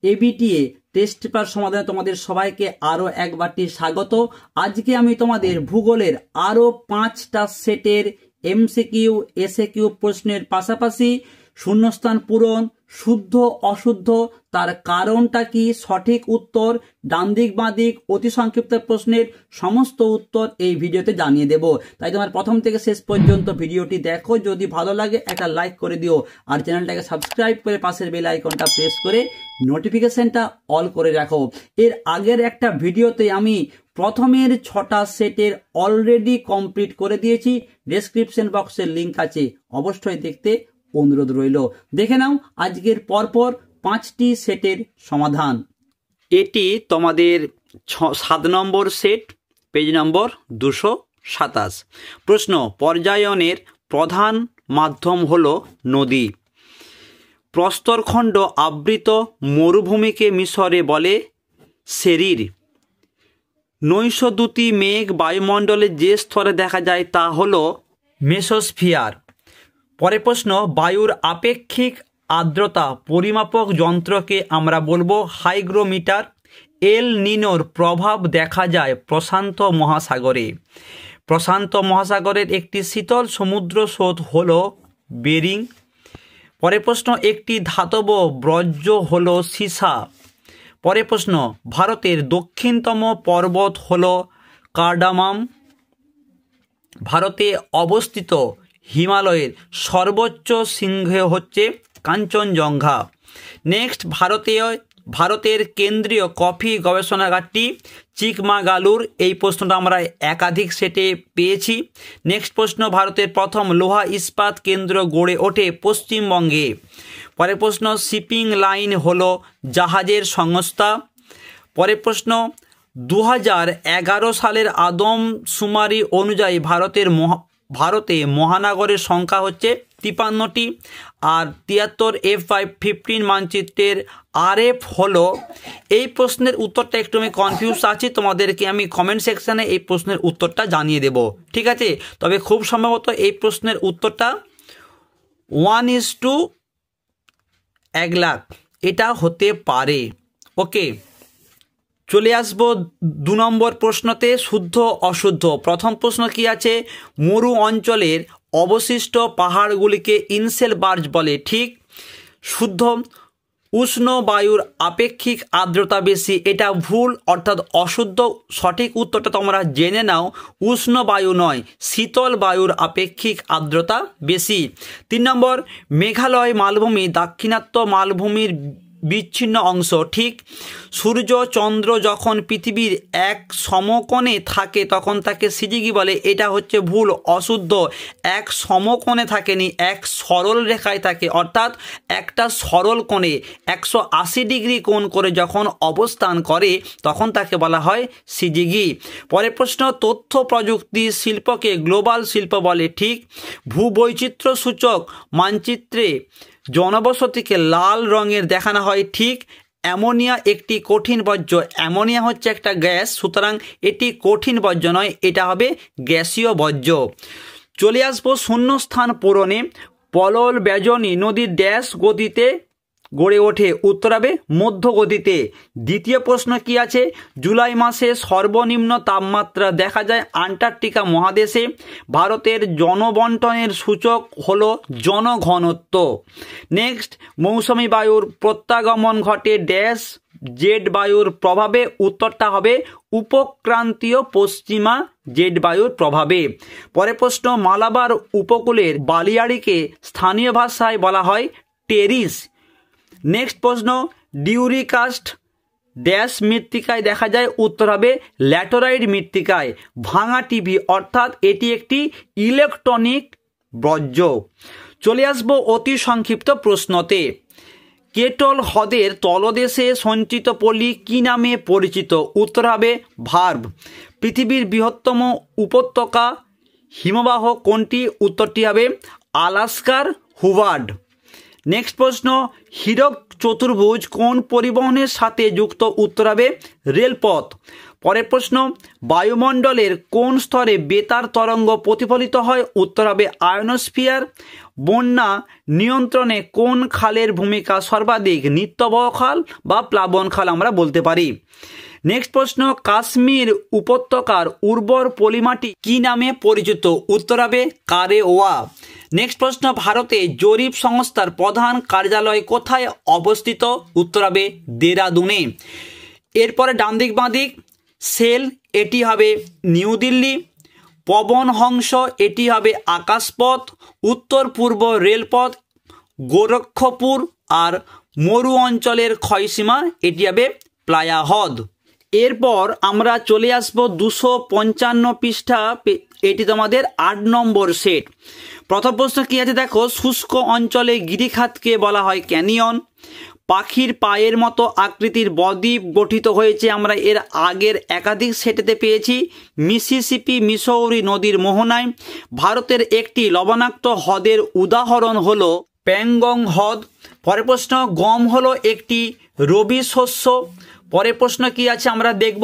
ABTA test paper সমাধানে তোমাদের সবাইকে আরও একবারটি স্বাগত। আজকে আমি তোমাদের ভূগোলের আরও 5টা সেটের এমসিকিউ এসএকিউ প্রশ্নের পাশাপাশি শূন্যস্থান পূরণ, শুদ্ধ অশুদ্ধ, তার কারণটা কি, সঠিক উত্তর, ডান দিক বাঁ দিক, অতি সংক্ষিপ্ত প্রশ্নের সমস্ত উত্তর এই ভিডিওতে জানিয়ে দেব। তাই তোমার প্রথম থেকে শেষ পর্যন্ত ভিডিওটি দেখো। যদি ভালো লাগে একটা লাইক করে দিও, আর চ্যানেলটাকে সাবস্ক্রাইব করে পাশের বেল আইকনটা প্রেস করে নোটিফিকেশনটা অল করে রাখো। এর আগের একটা ভিডিওতে আমি প্রথমের 6টা সেটের অলরেডি কমপ্লিট করে দিয়েছি। ডেসক্রিপশন বক্সের লিঙ্ক আছে, অবশ্যই দেখতে অনুরোধ রইল। দেখে নাও আজকের পরপর 5টি সেটের সমাধান। এটি তোমাদের 7 নম্বর সেট, পেজ নম্বর 227। প্রশ্ন, পর্যায়নের প্রধান মাধ্যম হলো নদী। প্রস্তরখণ্ড আবৃত মরুভূমিকে মিশরে বলে সেরির। নৈশদ্যুতি মেঘ বায়ুমণ্ডলে যে স্তরে দেখা যায় তা হলো মেসোস্ফিয়ার। পরের প্রশ্ন, বায়ুর আপেক্ষিক আর্দ্রতা পরিমাপক যন্ত্রকে আমরা বলবো হাইগ্রোমিটার। এল নিনোর প্রভাব দেখা যায় প্রশান্ত মহাসাগরে। প্রশান্ত মহাসাগরের একটি শীতল সমুদ্র স্রোত হলো বেরিং। পরের প্রশ্ন, একটি ধাতব বর্জ্য হলো সীসা। পরের প্রশ্ন, ভারতের দক্ষিণতম পর্বত হলো কার্ডামাম। ভারতে অবস্থিত হিমালয়ের সর্বোচ্চ শৃঙ্গ হচ্ছে কাঞ্চনজঙ্ঘা। নেক্সট, ভারতের কেন্দ্রীয় কফি গবেষণাগারটি চিকমাগালুর। এই প্রশ্নটা আমরা একাধিক সেটে পেয়েছি। নেক্সট প্রশ্ন, ভারতের প্রথম লোহা ইস্পাত কেন্দ্র গড়ে ওঠে পশ্চিমবঙ্গে। পরের প্রশ্ন, শিপিং লাইন হলো জাহাজের সংস্থা। পরের প্রশ্ন, 2011 সালের আদমশুমারি অনুযায়ী ভারতে মহানগরের সংখ্যা হচ্ছে 53টি। আর 73 F515 মানচিত্রের RF হলো। এই প্রশ্নের উত্তরটা একটু আমি কনফিউজ আছি, তোমাদেরকে আমি কমেন্ট সেকশানে এই প্রশ্নের উত্তরটা জানিয়ে দেব, ঠিক আছে? তবে খুব সম্ভবত এই প্রশ্নের উত্তরটা 1:1,00,000 এটা হতে পারে। ওকে, চলে আসবো 2 নম্বর প্রশ্নতে, শুদ্ধ অশুদ্ধ। প্রথম প্রশ্ন কি আছে? মরু অঞ্চলের অবশিষ্ট পাহাড়গুলিকে ইনসেল বার্জ বলে। ঠিক। শুদ্ধ। উষ্ণ বায়ুর আপেক্ষিক আর্দ্রতা বেশি, এটা ভুল, অর্থাৎ অশুদ্ধ। সঠিক উত্তরটা তোমরা জেনে নাও, উষ্ণ বায়ু নয়, শীতল বায়ুর আপেক্ষিক আর্দ্রতা বেশি। 3 নম্বর, মেঘালয় মালভূমি দাক্ষিণাত্য মালভূমির বিচ্ছিন্ন অংশ। ঠিক। সূর্য চন্দ্র যখন পৃথিবীর এক সমকোণে থাকে তখন তাকে সিজিগি বলে, এটা হচ্ছে ভুল, অশুদ্ধ। এক সমকোণে থাকেনি, এক সরল রেখায় থাকে, অর্থাৎ একটা সরল কোণে 180 ডিগ্রি কোণ করে যখন অবস্থান করে তখন তাকে বলা হয় সিজিগি। পরের প্রশ্ন, তথ্য প্রযুক্তি শিল্পকে গ্লোবাল শিল্প বলে। ঠিক। ভূবৈচিত্র্য সূচক মানচিত্রে জনবসতিকে লাল রঙের দেখানো হয়। ঠিক। অ্যামোনিয়া একটি কঠিন বর্জ্য। অ্যামোনিয়া হচ্ছে একটা গ্যাস, সুতরাং এটি কঠিন বর্জ্য নয়, এটা হবে গ্যাসীয় বর্জ্য। চলে আসবো শূন্যস্থান পূরণে। পলল বেজনী নদীর ড্যাশ গতিতে গড়ে ওঠে? উত্তর হবে মধ্য গতিতে। দ্বিতীয় প্রশ্ন কি আছে? জুলাই মাসে সর্বনিম্ন তাপমাত্রা দেখা যায় আন্টার্কটিকা মহাদেশে। ভারতের জনবন্টনের সূচক হলো জনঘনত্ব। নেক্সট, মৌসুমী বায়ুর প্রত্যাগমন ঘটে ড্যাশ জেড বায়ুর প্রভাবে? উত্তরটা হবে উপক্রান্তীয় পশ্চিমা জেড বায়ুর প্রভাবে। পরের প্রশ্ন, মালাবার উপকূলের বালিয়াড়িকে স্থানীয় ভাষায় বলা হয় টেরিস। নেক্সট প্রশ্ন, ডিউরিকাস্ট ড্যাশ মৃত্তিকায় দেখা যায়? উত্তর হবে ল্যাটেরাইট মৃত্তিকায়। ভাঙা টিভি, অর্থাৎ এটি একটি ইলেকট্রনিক বর্জ্য। চলে আসবো অতি সংক্ষিপ্ত প্রশ্নতে। কেটল হ্রদের তলদেশে সঞ্চিত পলি কি নামে পরিচিত? উত্তর হবে ভার্ভ। পৃথিবীর বৃহত্তম উপত্যকা হিমবাহ কোনটি? উত্তরটি হবে আলাস্কার হুভার্ড। নেক্সট প্রশ্ন, হীরক চতুর্ভুজ কোন পরিবহনের সাথে যুক্ত? উত্তর হবে রেলপথ। পরের প্রশ্ন, বায়ুমণ্ডলের কোন স্তরে বেতার তরঙ্গ প্রতিফলিত হয়? উত্তর হবে আয়নোস্ফিয়ার। বন্যা নিয়ন্ত্রণে কোন খালের ভূমিকা সর্বাধিক? নিত্যবহ খাল বা প্লাবন খাল আমরা বলতে পারি। নেক্সট প্রশ্ন, কাশ্মীর উপত্যকার উর্বর পলিমাটি কি নামে পরিচিত? উত্তর হবে কারেওয়া। নেক্সট প্রশ্ন, ভারতে জরিপ সংস্থার প্রধান কার্যালয় কোথায় অবস্থিত? উত্তর হবে দেরাদুনে। এরপরে ডান দিক বাঁ দিক, সেল এটি হবে নিউ দিল্লি, পবন হংস এটি হবে আকাশপথ, উত্তর পূর্ব রেলপথ গোরক্ষপুর, আর মরু অঞ্চলের ক্ষয়সীমা এটি হবে প্লায়া হ্রদ। এরপর আমরা চলে আসব 255 পৃষ্ঠা, এটি তোমাদের 8 নম্বর সেট। প্রথম প্রশ্ন কি আছে দেখো, শুষ্ক অঞ্চলে গিরিখাতকে বলা হয় ক্যানিয়ন। পাখির পায়ের মতো আকৃতির বদ্বীপ গঠিত হয়েছে, আমরা এর আগের একাধিক সেটেতে পেয়েছি, মিসিসিপি মিসৌরি নদীর মোহনায়। ভারতের একটি লবণাক্ত হ্রদের উদাহরণ হলো প্যাংগং হ্রদ। পরের প্রশ্ন, গম হলো একটি রবি শস্য। পরের প্রশ্ন কি আছে আমরা দেখব,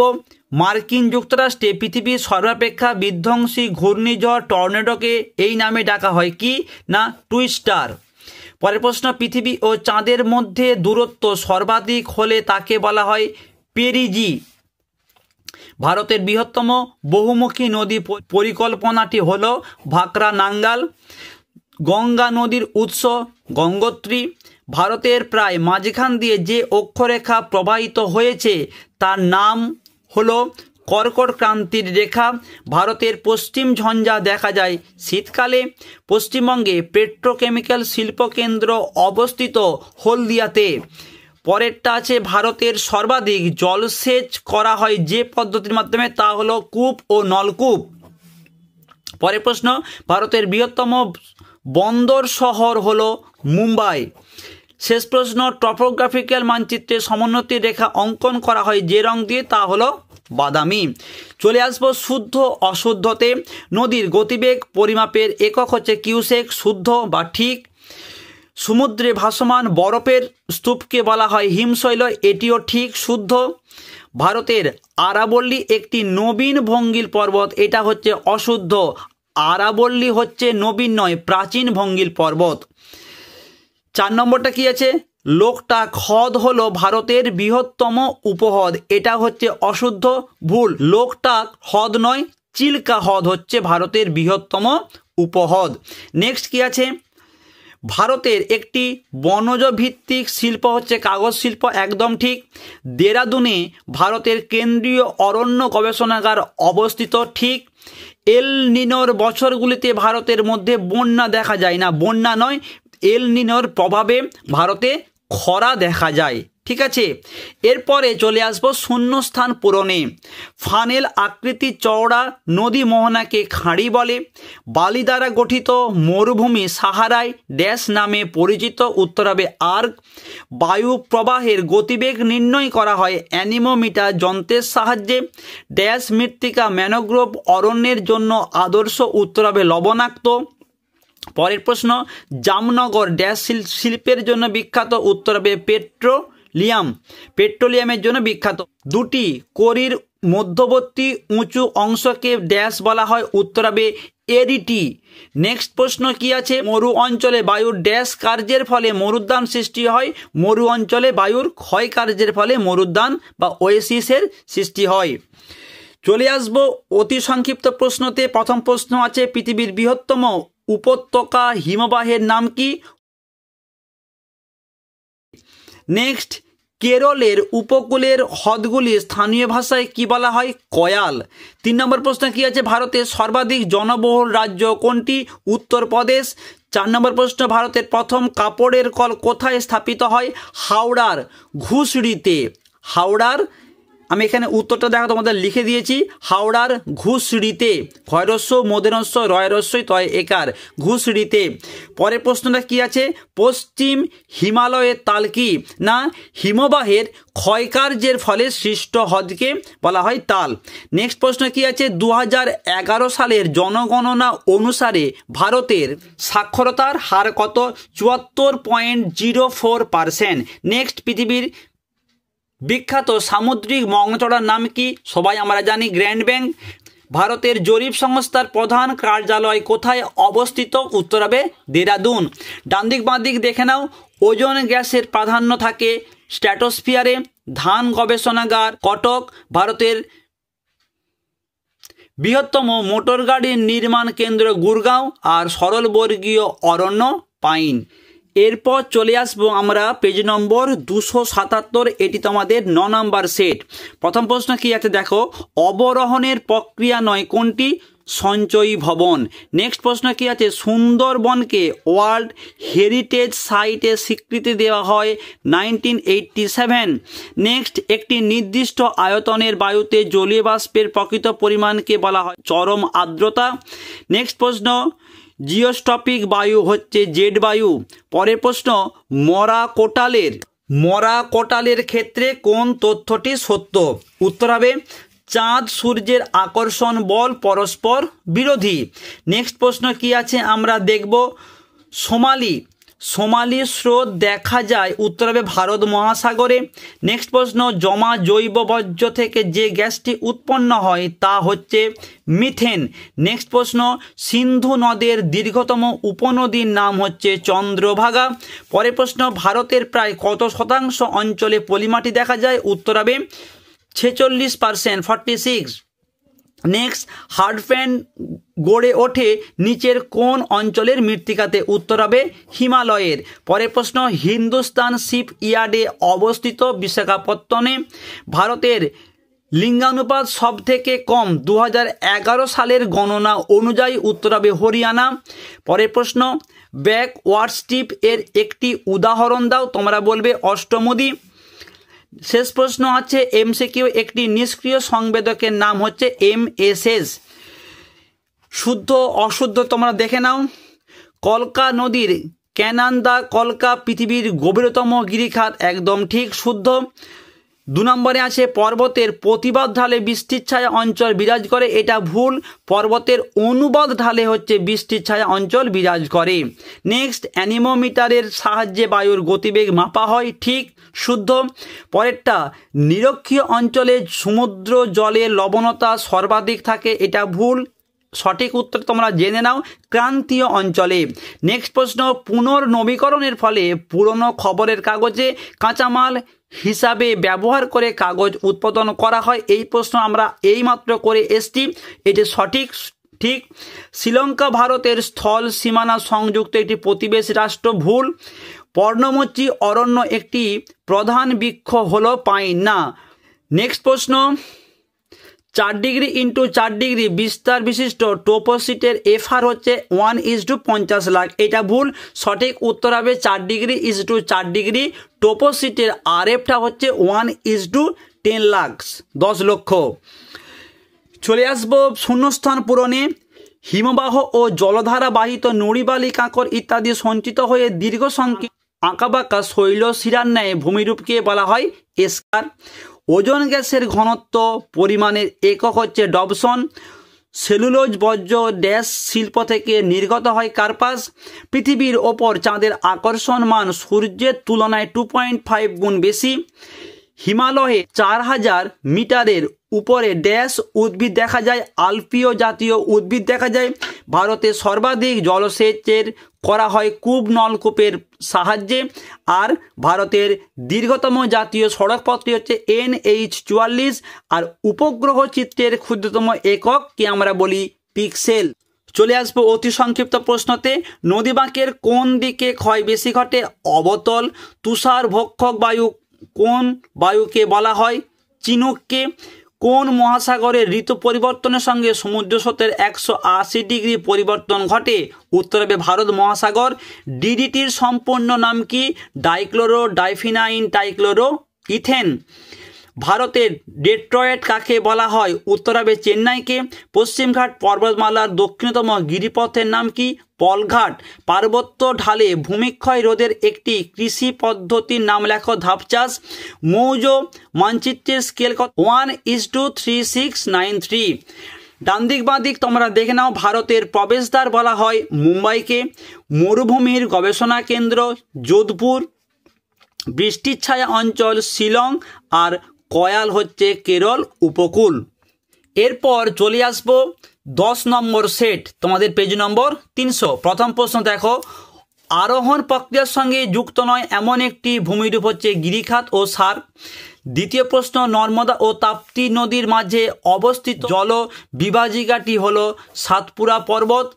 মার্কিন যুক্তরাষ্ট্রে পৃথিবীর সর্বাপেক্ষা বিধ্বংসী ঘূর্ণিঝড় টর্নেডোকে এই নামে ডাকা হয় কি? না টুইস্টার। পরের প্রশ্ন, পৃথিবী ও চাঁদের মধ্যে দূরত্ব সর্বাধিক হলে তাকে বলা হয় পেরিজি। ভারতের বৃহত্তম বহুমুখী নদী পরিকল্পনাটি হল ভাকরা নাঙ্গাল। গঙ্গা নদীর উৎস গঙ্গোত্রী। ভারতের প্রায় মাঝখান দিয়ে যে অক্ষরেখা প্রবাহিত হয়েছে তার নাম হলো কর্কট ক্রান্তির রেখা। ভারতের পশ্চিম ঝঞ্ঝা দেখা যায় শীতকালে। পশ্চিমবঙ্গে পেট্রোকেমিক্যাল শিল্পকেন্দ্র অবস্থিত হলদিয়াতে। পরেরটা আছে, ভারতের সর্বাধিক জলসেচ করা হয় যে পদ্ধতির মাধ্যমে তা হলো কূপ ও নলকূপ। পরের প্রশ্ন, ভারতের বৃহত্তম বন্দর শহর হলো মুম্বাই। শেষ প্রশ্ন, টপোগ্রাফিক্যাল মানচিত্রে সমোন্নতির রেখা অঙ্কন করা হয় যে রং দিয়ে তা হলো বাদামি। চলে আসবো শুদ্ধ অশুদ্ধতে। নদীর গতিবেগ পরিমাপের একক হচ্ছে কিউসেক, শুদ্ধ বা ঠিক। সমুদ্রে ভাসমান বরফের স্তূপকে বলা হয় হিমশৈল, এটিও ঠিক, শুদ্ধ। ভারতের আরাবল্লী একটি নবীন ভঙ্গিল পর্বত, এটা হচ্ছে অশুদ্ধ। আরাবল্লী হচ্ছে নবীন নয়, প্রাচীন ভঙ্গিল পর্বত। 4 নম্বরটা কি আছে, লোকটাক হ্রদ হলো ভারতের বৃহত্তম উপহ্রদ, এটা হচ্ছে অশুদ্ধ, ভুল। লোকটাক হ্রদ নয়, চিল্কা হ্রদ হচ্ছে ভারতের বৃহত্তম উপহ্রদ। নেক্সট কি আছে, ভারতের একটি বনজ ভিত্তিক শিল্প হচ্ছে কাগজ শিল্প, একদম ঠিক। দেরাদুনে ভারতের কেন্দ্রীয় অরণ্য গবেষণাগার অবস্থিত, ঠিক। এল নিনোর বছরগুলিতে ভারতের মধ্যে বন্যা দেখা যায় না, বন্যা নয়, এল নিনোর প্রভাবে ভারতে খরা দেখা যায়, ঠিক আছে। এরপরে চলে আসবো শূন্যস্থান পূরণে। ফানেল আকৃতি চওড়া নদী মোহনাকে খাঁড়ি বলে। বালি দ্বারা গঠিত মরুভূমি সাহারায় ড্যাশ নামে পরিচিত, উত্তর হবে আর্ক। বায়ু প্রবাহের গতিবেগ নির্ণয় করা হয় অ্যানিমোমিটার যন্ত্রের সাহায্যে। ড্যাশ মৃত্তিকা ম্যানোগ্রোভ অরণ্যের জন্য আদর্শ, উত্তর হবে লবণাক্ত। পরের প্রশ্ন, জামনগর ড্যাশ শিল্পের জন্য বিখ্যাত, উত্তর হবে পেট্রোলিয়ামের জন্য বিখ্যাত। দুটি করির মধ্যবর্তী উঁচু অংশকে ড্যাশ বলা হয়, উত্তর হবে এরিটি। নেক্সট প্রশ্ন কি আছে, মরু অঞ্চলে বায়ুর ড্যাশ কার্যের ফলে মরুদ্যান সৃষ্টি হয়? মরু অঞ্চলে বায়ুর ক্ষয় কার্যের ফলে মরুদ্যান বা ওয়েসিসের সৃষ্টি হয়। চলে আসবো অতি সংক্ষিপ্ত প্রশ্নতে। প্রথম প্রশ্ন আছে, পৃথিবীর বৃহত্তম উপত্যকা হিমবাহের নাম কি? নেক্সট, কেরলের উপকূলের হ্রদগুলি স্থানীয় ভাষায় কি বলা হয়? কয়াল। 3 নম্বর প্রশ্ন কি আছে, ভারতের সর্বাধিক জনবহুল রাজ্য কোনটি? উত্তরপ্রদেশ। 4 নম্বর প্রশ্ন, ভারতের প্রথম কাপড়ের কল কোথায় স্থাপিত হয়? হাওড়ার ঘুষড়িতে। হাওড়ার, আমি এখানে উত্তরটা দেখো তোমাদের লিখে দিয়েছি, হাওড়ার ঘুষড়িতে, ক্ষয়রস্য মোদেরস্য রয়রস্যই তয় একার, ঘুষড়িতে। পরের প্রশ্নটা কি আছে, পশ্চিম হিমালয়ের তাল কি? না হিমবাহের ক্ষয়কার্যের ফলে সৃষ্ট হ্রদকে বলা হয় তাল। নেক্সট প্রশ্ন কি আছে, 2011 সালের জনগণনা অনুসারে ভারতের সাক্ষরতার হার কত? 74.04%। নেক্সট, পৃথিবীর বিখ্যাত সামুদ্রিক মগ্নচড়ার নাম কি? সবাই আমরা জানি গ্র্যান্ড ব্যাংক। ভারতের জরিপ সংস্থার প্রধান কার্যালয় কোথায় অবস্থিত? উত্তর হবে দেরাদুন। ডান দিক বাঁ দিক দেখে নাও। ওজোন গ্যাসের প্রাধান্য থাকে স্ট্র্যাটোস্ফিয়ারে। ধান গবেষণাগার কটক। ভারতের বৃহত্তম মোটর গাড়ির নির্মাণ কেন্দ্র গুরগাঁও। আর সরলবর্গীয় অরণ্য পাইন। এরপর চলে আসবো আমরা পেজ নম্বর 277। এটি তোমাদের 9 নম্বর সেট। প্রথম প্রশ্ন কি আছে দেখো, অবরোহণের প্রক্রিয়া নয় কোনটি? সঞ্চয়ী ভবন। নেক্সট প্রশ্ন কি আছে, সুন্দরবনকে ওয়ার্ল্ড হেরিটেজ সাইটে স্বীকৃতি দেওয়া হয় 1987। নেক্সট, একটি নির্দিষ্ট আয়তনের বায়ুতে জলীয় বাষ্পের প্রকৃত পরিমাণকে বলা হয় চরম আর্দ্রতা। নেক্সট প্রশ্ন, জিওস্ট্রপিক বায়ু হচ্ছে জেড বায়ু। পরের প্রশ্ন, মরা কোটালের ক্ষেত্রে কোন তথ্যটি সত্য? উত্তর হবে চাঁদ সূর্যের আকর্ষণ বল পরস্পর বিরোধী। নেক্সট প্রশ্ন কি আছে আমরা দেখব, সোমালি স্রোত দেখা যায় উত্তর হবে ভারত মহাসাগরে। নেক্সট প্রশ্ন, জমা জৈব বর্জ্য থেকে যে গ্যাসটি উৎপন্ন হয় তা হচ্ছে মিথেন। নেক্সট প্রশ্ন, সিন্ধু নদের দীর্ঘতম উপনদীর নাম হচ্ছে চন্দ্রভাগা। পরের প্রশ্ন, ভারতের প্রায় কত শতাংশ অঞ্চলে পলিমাটি দেখা যায়? উত্তর হবে 46%, 46। নেক্সট, হার্ডফ্যান গড়ে ওঠে নিচের কোন অঞ্চলের মৃত্তিকাতে? উত্তর হবে হিমালয়ের। পরের প্রশ্ন, হিন্দুস্তান শিপ ইয়ার্ডে অবস্থিত বিশাখাপত্তনে। ভারতের লিঙ্গানুপাত সব থেকে কম 2011 সালের গণনা অনুযায়ী? উত্তর হবে হরিয়ানা। পরের প্রশ্ন, ব্যাকওয়ার্ড স্ট্রিপ এর একটি উদাহরণ দাও। তোমরা বলবে অষ্টমুদি। শেষ প্রশ্ন আছে এমসিকিউ, একটি নিষ্ক্রিয় সংবেদকের নাম হচ্ছে MSS। শুদ্ধ অশুদ্ধ তোমরা দেখে নাও। কলকা নদীর ক্যানান্দা কলকা পৃথিবীর গভীরতম গিরিখাত, একদম ঠিক, শুদ্ধ। 2 নম্বরে আছে পর্বতের প্রতিবাদ ঢালে বৃষ্টির ছায়া অঞ্চল বিরাজ করে, এটা ভুল। পর্বতের অনুবাদ ঢালে হচ্ছে বৃষ্টির ছায়া অঞ্চল বিরাজ করে। নেক্সট, অ্যানিমোমিটারের সাহায্যে বায়ুর গতিবেগ মাপা হয়, ঠিক, শুদ্ধ। পরেরটা, নিরক্ষীয় অঞ্চলে সমুদ্র জলের লবণতা সর্বাধিক থাকে, এটা ভুল। সঠিক উত্তর তোমরা জেনে নাও ক্রান্তীয় অঞ্চলে। নেক্সট প্রশ্ন, পুনর্নবীকরণের ফলে পুরনো খবরের কাগজে কাঁচামাল হিসাবে ব্যবহার করে কাগজ উৎপাদন করা হয়। এই প্রশ্ন আমরা এইমাত্র করে এসছি, এটি সঠিক, ঠিক। শ্রীলঙ্কা ভারতের স্থল সীমানা সংযুক্ত একটি প্রতিবেশী রাষ্ট্র, ভুল। পর্ণমোচী অরণ্য একটি প্রধান বৃক্ষ হলো পাইন, না। নেক্সট প্রশ্ন, 4 ডিগ্রি ইন্টু 4 ডিগ্রি বিস্তার বিশিষ্ট টোপোসিটের FR হচ্ছে 1:50 লাখ, এটা ভুল। সঠিক উত্তর হবে 4 ডিগ্রি ইন্টু 4 ডিগ্রি টোপোসিটের RFটা হচ্ছে 1:10 লাখ, 10 লক্ষ। চলে আসবো শূন্যস্থান পূরণে। হিমবাহ ও জলধারা বাহিত নুড়িবালি কাঁকর ইত্যাদি সঞ্চিত হয়ে দীর্ঘ সংখ্যক আঁকাবাঁকা শৈলশিরার ন্যায় ভূমিরূপকে বলা হয় এস্কার। ওজোন গ্যাসের ঘনত্ব পরিমাণের একক হচ্ছে ডবসন। সেলুলোজ বর্জ্য ড্যাশ শিল্প থেকে নির্গত হয় কার্পাস। পৃথিবীর ওপর চাঁদের আকর্ষণ মান সূর্যের তুলনায় 2.5 গুণ বেশি। হিমালয়ে 4000 মিটারের উপরে ড্যাশ উদ্ভিদ দেখা যায়, আলপীয় জাতীয় উদ্ভিদ দেখা যায়। ভারতে সর্বাধিক জলসেচের করা হয় কূপ নলকূপের সাহায্যে। আর ভারতের দীর্ঘতম জাতীয় সড়কপথটি হচ্ছে NH44। আর উপগ্রহ চিত্রের ক্ষুদ্রতম এককে আমরা বলি পিক্সেল। চলে আসবো অতি সংক্ষিপ্ত প্রশ্নতে। নদীবাঁকের কোন দিকে ক্ষয় বেশি ঘটে? অবতল। তুষার ভক্ষক বায়ু কোন বায়ুকে বলা হয়? চিনুককে। কোন মহাসাগরের ঋতু পরিবর্তনের সঙ্গে সমুদ্র স্রোতের 180 ডিগ্রি পরিবর্তন ঘটে? উত্তর হবে ভারত মহাসাগর। DDTর সম্পূর্ণ নাম কি? Dichloro diphenyl trichloro ethane. ভারতের ডেট্রয়েট কাকে বলা হয়? উত্তর হবে চেন্নাইকে। পশ্চিমঘাট পর্বতমালার দক্ষিণতম গিরিপথের নাম কি? পলঘাট। পার্বত্য ঢালে ভূমিক্ষয় রোধের একটি কৃষি পদ্ধতির নাম লেখো, ধাপ চাষ। মৌজ মানচিত্রের স্কেল 1:3693। ডান দিক বাঁ দিক তোমরা দেখে নাও। ভারতের প্রবেশদ্বার বলা হয় মুম্বাইকে। মরুভূমির গবেষণা কেন্দ্র যোধপুর। বৃষ্টির ছায়া অঞ্চল শিলং, আর কয়াল হচ্ছে কেরল উপকূল। এরপর চলে আসবো 10 নম্বর সেট, তোমাদের পেজ নম্বর 300। প্রথম প্রশ্ন দেখো, আরোহণ প্রক্রিয়ার সঙ্গে যুক্ত নয় এমন একটি ভূমিরূপ হচ্ছে গিরিখাত ও সার। দ্বিতীয় প্রশ্ন, নর্মদা ও তাপ্তি নদীর মাঝে অবস্থিত জল বিভাজিকাটি হলো সাতপুরা পর্বত।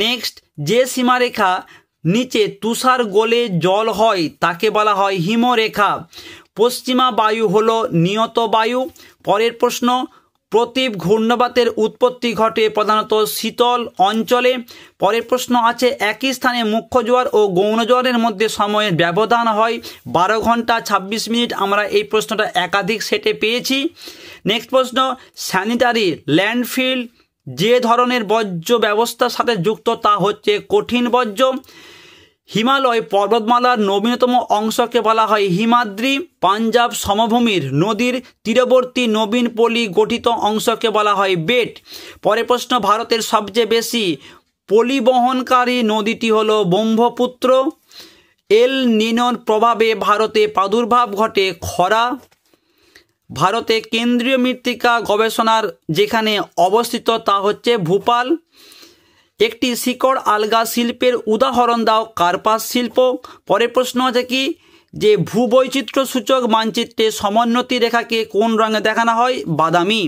নেক্সট, যে সীমারেখা নিচে তুষার গলে জল হয় তাকে বলা হয় হিমরেখা। পশ্চিমা বায়ু হলো নিয়ত বায়ু। পরের প্রশ্ন, প্রতীপ ঘূর্ণবাতের উৎপত্তি ঘটে প্রধানত শীতল অঞ্চলে। পরের প্রশ্ন আছে, একই স্থানে মুখ্য জোয়ার ও গৌণ জোয়ারের মধ্যে সময়ের ব্যবধান হয় 12 ঘন্টা 26 মিনিট। আমরা এই প্রশ্নটা একাধিক সেটে পেয়েছি। নেক্সট প্রশ্ন, স্যানিটারি ল্যান্ডফিল যে ধরনের বর্জ্য ব্যবস্থার সাথে যুক্ত তা হচ্ছে কঠিন বর্জ্য। হিমালয় পর্বতমালার নবীনতম অংশকে বলা হয় হিমাদ্রি। পাঞ্জাব সমভূমির নদীর তীরবর্তী নবীন পলি গঠিত অংশকে বলা হয় বেট। পরের প্রশ্ন, ভারতের সবচেয়ে বেশি পলিবহনকারী নদীটি হল ব্রহ্মপুত্র। এল নিনোর প্রভাবে ভারতে প্রাদুর্ভাব ঘটে খরা। ভারতে কেন্দ্রীয় মৃত্তিকা গবেষণার যেখানে অবস্থিত তা হচ্ছে ভোপাল। একটি শিকড় আলগা শিল্পের উদাহরণ দাও কার্পাস শিল্প। পরের প্রশ্ন আছে কি, যে ভূবৈচিত্র্য সূচক মানচিত্রে সমোন্নতি রেখাকে কোন রঙে দেখানো হয়? বাদামি।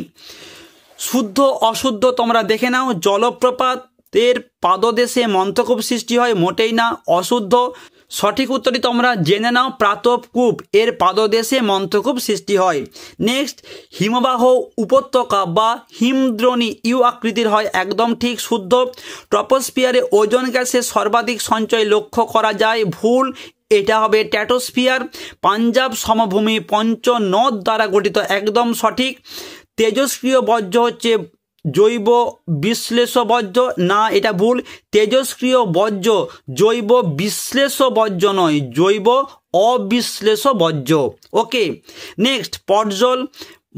শুদ্ধ অশুদ্ধ তোমরা দেখে নাও। জলপ্রপাতের পাদদেশে মন্থকূপ সৃষ্টি হয়, মোটেই না, অশুদ্ধ। সঠিক উত্তরটি তোমরা জেনে নাও, প্রাতপকূপ এর পাদদেশে মন্থকূপ সৃষ্টি হয়। নেক্সট, হিমবাহ উপত্যকা বা হিমদ্রোণী ইউ আকৃতির হয়, একদম ঠিক, শুদ্ধ। ট্রপোস্ফিয়ারে ওজোন গ্যাসের সর্বাধিক সঞ্চয় লক্ষ্য করা যায়, ভুল, এটা হবে ট্র্যাটোস্ফিয়ার। পাঞ্জাব সমভূমি পঞ্চনদ দ্বারা গঠিত, একদম সঠিক। তেজস্ক্রিয় বর্জ্য হচ্ছে জৈব বিশ্লেষ বর্জ্য, না, এটা ভুল। তেজস্ক্রিয় বর্জ্য জৈব বিশ্লেষ বর্জ্য নয়, জৈব অবিশ্লেষ বর্জ্য। ওকে। নেক্সট, পটজল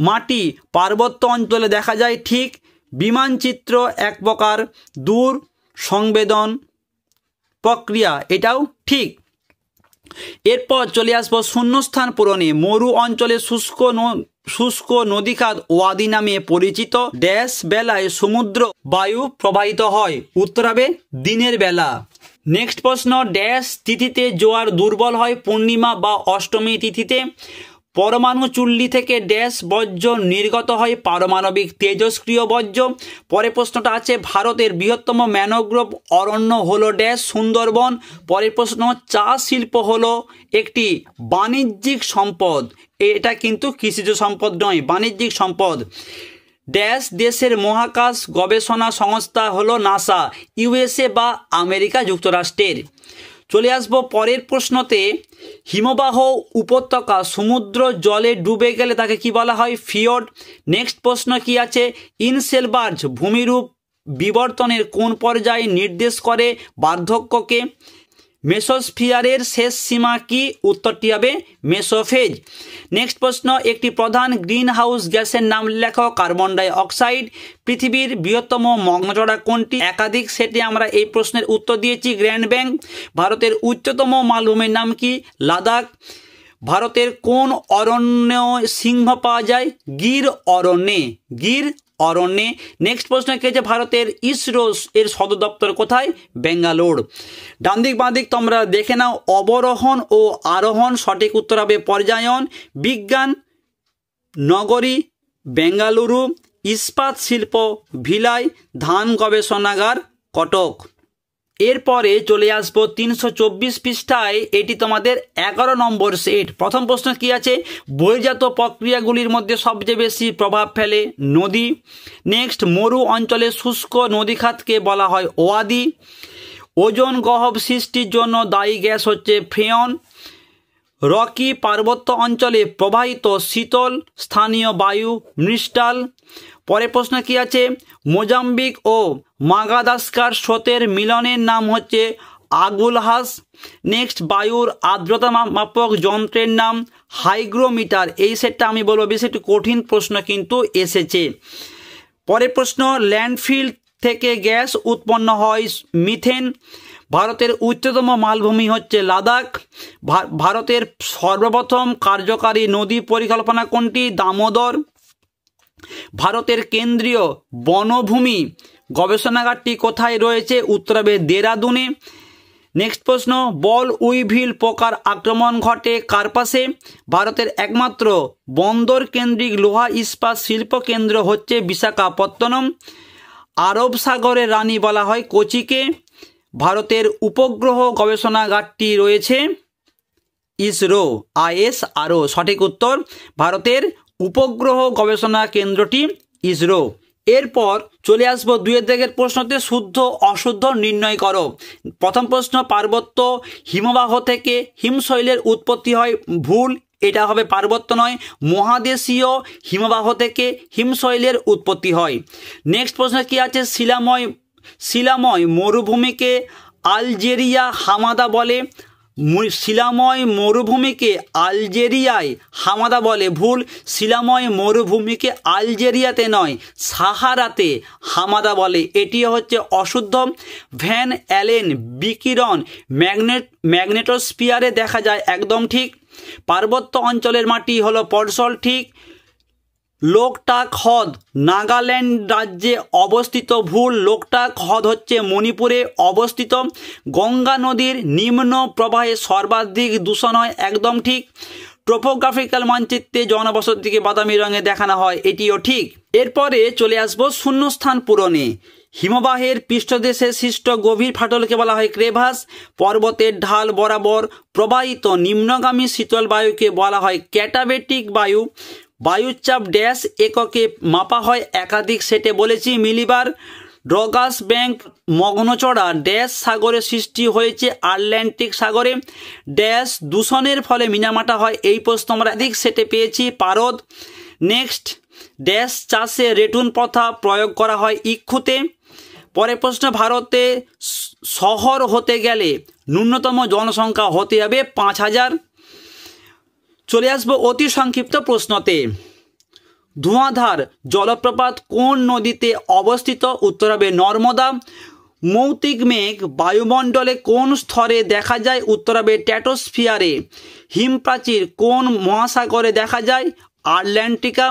মাটি পার্বত্য অঞ্চলে দেখা যায়, ঠিক। বিমানচিত্র এক প্রকার দূর সংবেদন প্রক্রিয়া, এটাও ঠিক। এরপর চলে আসবো শূন্যস্থান পূরণে। মরু অঞ্চলে শুষ্ক নদীখাত ওয়াদি নামে পরিচিত। ড্যাশ বেলায় সমুদ্র বায়ু প্রবাহিত হয়? উত্তর হবে দিনের বেলা। নেক্সট প্রশ্ন, ড্যাশ তিথিতে জোয়ার দুর্বল হয়? পূর্ণিমা বা অষ্টমী তিথিতে। পরমাণু চুল্লি থেকে ড্যাশ বর্জ্য নির্গত হয়? পারমাণবিক তেজস্ক্রিয় বর্জ্য। পরের প্রশ্নটা আছে, ভারতের বৃহত্তম ম্যানোগ্রোভ অরণ্য হলো ড্যাশ? সুন্দরবন। পরের প্রশ্ন, চা শিল্প হলো একটি বাণিজ্যিক সম্পদ, এটা কিন্তু কৃষিজ সম্পদ নয়, বাণিজ্যিক সম্পদ। ড্যাশ দেশের মহাকাশ গবেষণা সংস্থা হলো নাসা? ইউএসএ বা আমেরিকা যুক্তরাষ্ট্রের। চলে আসবো পরের প্রশ্নতে। হিমবাহ উপত্যকা সমুদ্র জলে ডুবে গেলে তাকে কি বলা হয়? ফিয়র্ড। নেক্সট প্রশ্ন কি আছে, ইনসেলবার্জ ভূমিরূপ বিবর্তনের কোন পর্যায়ে নির্দেশ করে? বার্ধক্যকে। মেসোস্ফিয়ারের শেষ সীমা কি? উত্তরটি হবে মেসোফেজ। নেক্সট প্রশ্ন, একটি প্রধান গ্রিন হাউস গ্যাসের নাম লেখো। Carbon die oxide. পৃথিবীর বৃহত্তম মগ্নচড়া কোনটি? একাধিক সেটে আমরা এই প্রশ্নের উত্তর দিয়েছি, গ্র্যান্ড ব্যাংক। ভারতের উচ্চতম মালভূমির নাম কি? লাদাখ। ভারতের কোন অরণ্যে সিংহ পাওয়া যায়? গির অরণ্যে, গির অরণ্যে। নেক্সট প্রশ্ন কি আছে, ভারতের ইসরো এর সদর দপ্তর কোথায়? বেঙ্গালোর। ডান দিক বাঁ দিক তোমরা দেখে নাও। অবরোহণ ও আরোহণ, সঠিক উত্তর হবে পর্যায়ন। বিজ্ঞান নগরী বেঙ্গালুরু। ইস্পাত শিল্প ভিলাই। ধান গবেষণাগার কটক। এরপরে চলে আসবো 324 পৃষ্ঠায়, এটি তোমাদের 11 নম্বর সেট। প্রথম প্রশ্ন কি আছে, বহির্জাত প্রক্রিয়াগুলির মধ্যে সবচেয়ে বেশি প্রভাব ফেলে নদী। নেক্সট, মরু অঞ্চলে শুষ্ক নদীখাতকে বলা হয় ওয়াদি। ওজোন গহ্বর সৃষ্টির জন্য দায়ী গ্যাস হচ্ছে ফ্রেয়ন। রকি পার্বত্য অঞ্চলে প্রবাহিত শীতল স্থানীয় বায়ু মৃষ্টাল। পরের প্রশ্ন কি আছে, মোজাম্বিক ও মাগাদাস্কার স্রোতের মিলনের নাম হচ্ছে আগুলহাস। নেক্সট, বায়ুর আর্দ্রতা মাপক যন্ত্রের নাম হাইগ্রোমিটার। এই সেটটা আমি বলবো বেশ একটু কঠিন প্রশ্ন কিন্তু এসেছে। পরের প্রশ্ন, ল্যান্ডফিল থেকে গ্যাস উৎপন্ন হয় মিথেন। ভারতের উচ্চতম মালভূমি হচ্ছে লাদাখ। ভারতের সর্বপ্রথম কার্যকারী নদী পরিকল্পনা কোনটি? দামোদর। ভারতের কেন্দ্রীয় বনভূমি গবেষণাগারটি কোথায় রয়েছে? উত্তর হবে দেরাদুনে। নেক্সট প্রশ্ন, বল উইভিল পোকার আক্রমণ ঘটে কার পাশে? ভারতের একমাত্র বন্দর কেন্দ্রিক লোহা ইস্পাত শিল্প কেন্দ্র হচ্ছে বিশাখাপত্তনম। আরব সাগরের রানী বলা হয় কোচিকে। ভারতের উপগ্রহ গবেষণাগারটি রয়েছে ইসরো, ISRO। সঠিক উত্তর ভারতের উপগ্রহ গবেষণা কেন্দ্রটি ইসরো। এরপর চলে আসবো 2 দাগের প্রশ্নতে, শুদ্ধ অশুদ্ধ নির্ণয় করো। প্রথম প্রশ্ন, পার্বত্য হিমবাহ থেকে হিমশৈলের উৎপত্তি হয়। ভুল, এটা হবে পার্বত্য নয়, মহাদেশীয় হিমবাহ থেকে হিমশৈলের উৎপত্তি হয়। নেক্সট প্রশ্ন কি আছে? শিলাময় মরুভূমিকে আলজেরিয়া হামাদা বলে। শিলাময় মরুভূমিকে আলজেরিয়ায় হামাদা বলে। ভুল, শিলাময় মরুভূমিকে আলজেরিয়াতে নয়, সাহারাতে হামাদা বলে। এটি হচ্ছে অশুদ্ধ। ভ্যান অ্যালেন বিকিরণ ম্যাগনেটোস্ফিয়ারে দেখা যায়, একদম ঠিক। পার্বত্য অঞ্চলের মাটি হলো পর্সল, ঠিক। লোকটাক হ্রদ নাগাল্যান্ড রাজ্যে অবস্থিত। ভুল, লোকটাক হ্রদ হচ্ছে মণিপুরে অবস্থিত। গঙ্গা নদীর নিম্ন প্রবাহে সর্বাধিক দূষণ হয়, একদম ঠিক। টোপোগ্রাফিক্যাল মানচিত্রে জনবসতিকে বাদামি রঙে দেখানো হয়, এটিও ঠিক। এরপরে চলে আসবো শূন্যস্থান পূরণে। হিমবাহের পৃষ্ঠদেশে সৃষ্ট গভীর ফাটলকে বলা হয় ক্রেভাস। পর্বতের ঢাল বরাবর প্রবাহিত নিম্নগামী শীতল বায়ুকে বলা হয় ক্যাটাবেটিক বায়ু। বায়ুচাপ ড্যাশ এককে মাপা হয়, একাধিক সেটে বলেছি মিলিবার। ড্রগাস ব্যাংক মগ্নচড়া ড্যাশ সাগরে সৃষ্টি হয়েছে, আটলান্টিক সাগরে। ড্যাশ দূষণের ফলে মিনামাটা হয়, এই প্রশ্ন আমরা একাধিক সেটে পেয়েছি, পারদ। নেক্সট, ড্যাশ চাষে রেটুন প্রথা প্রয়োগ করা হয় ইক্ষুতে। পরের প্রশ্ন, ভারতে শহর হতে গেলে ন্যূনতম জনসংখ্যা হতে হবে 5000। চলে আসবো অতি সংক্ষিপ্ত প্রশ্নতে। ধোঁয়াধার জলপ্রপাত কোন নদীতে অবস্থিত? উত্তর হবে নর্মদা। মৌতিক মেঘ বায়ুমণ্ডলে কোন স্তরে দেখা যায়? উত্তর হবে স্ট্র্যাটোস্ফিয়ারে। হিমপ্রাচীর কোন মহাসাগরে দেখা যায়? আটলান্টিকা।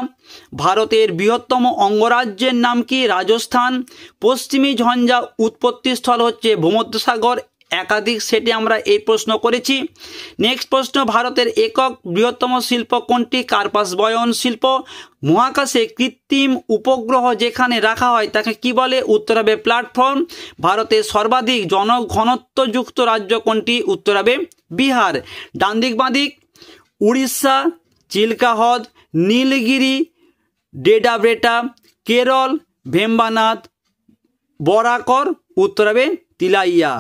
ভারতের বৃহত্তম অঙ্গরাজ্যের নাম কি? রাজস্থান। পশ্চিমী ঝঞ্ঝা উৎপত্তিস্থল হচ্ছে ভূমধ্যসাগর, একাধিক সেটে আমরা এই প্রশ্ন করেছি। নেক্সট প্রশ্ন, ভারতের একক বৃহত্তম শিল্প কোনটি? কার্পাস বয়ন শিল্প। মহাকাশে কৃত্রিম উপগ্রহ যেখানে রাখা হয় তাকে কি বলে? উত্তর হবে প্ল্যাটফর্ম। ভারতের সর্বাধিক জনঘনত্বযুক্ত রাজ্য কোনটি? উত্তর হবে বিহার। ডান দিক বাঁ দিক, উড়িষ্যা চিল্কা হ্রদ, নীলগিরি ডেডাব্রেটা, কেরল ভেম্বানাথ, বরাকর। উত্তর হবে তিলাইয়া।